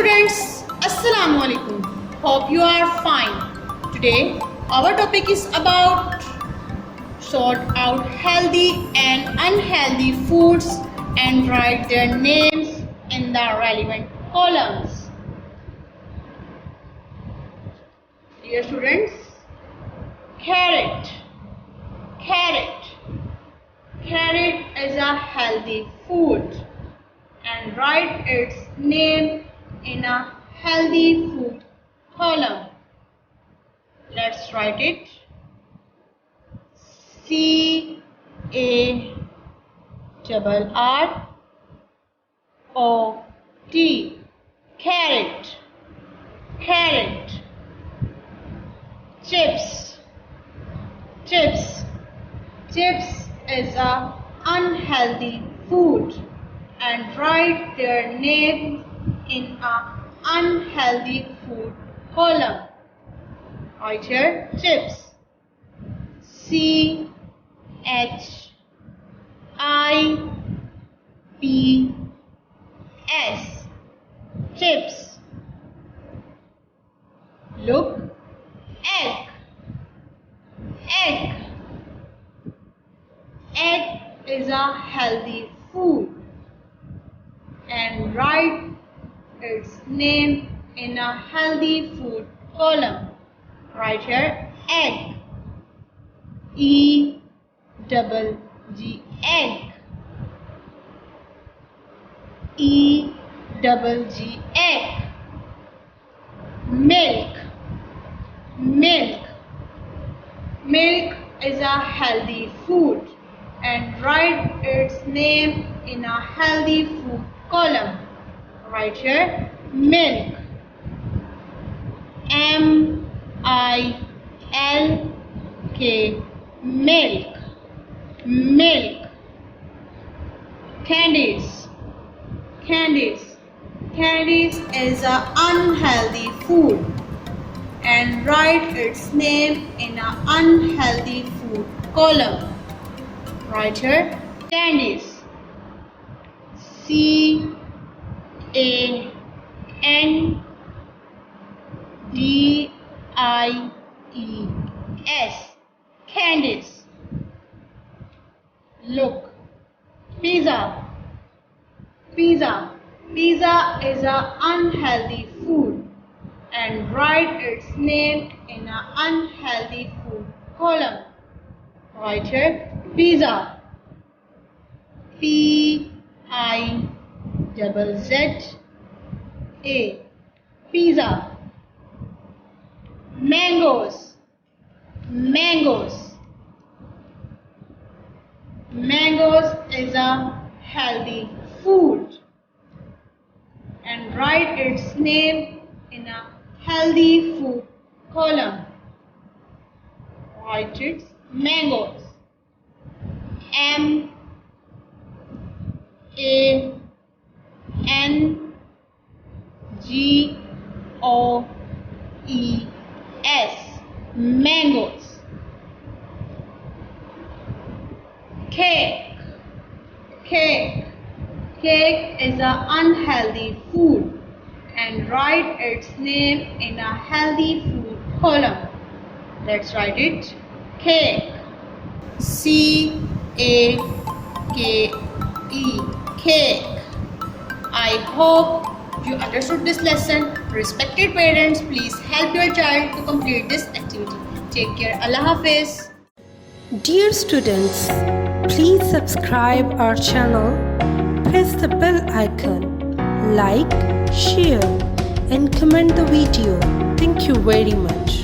students, Assalamu alaikum. Hope you are fine. Today our topic is about sort out healthy and unhealthy foods and write their names in the relevant columns. Dear students, carrot. Carrot is a healthy food and write its name in a healthy food column. Let's write it. C-A-R-R-O-T. Carrot. Chips is a unhealthy food and write their name in a unhealthy food column. Right here, chips. C-H-I-P-S. Chips. Look, egg is a healthy food and write its name in a healthy food column. Right here, egg. E-double-G, egg. E-double-G, egg. Milk is a healthy food and write its name in a healthy food column. Right here, milk. M-I-L-K, milk. Candies is a unhealthy food and write its name in a unhealthy food column. Right here, candies. C-A-N-D-I-E-S, candies. Look, pizza is a unhealthy food and write its name in a unhealthy food column. Right here, pizza. P-I-Z-Z-A, pizza. Mangoes is a healthy food and write its name in a healthy food column. Write its mangoes. M-A-N-G-O-E-S, mangoes. Cake is an unhealthy food and write its name in a healthy food column. Let's write it. Cake. C-A-K-E, cake. I hope you understood this lesson. Respected parents, please help your child to complete this activity. Take care. Allah Hafiz. Dear students, please subscribe our channel, press the bell icon, like, share and comment the video. Thank you very much.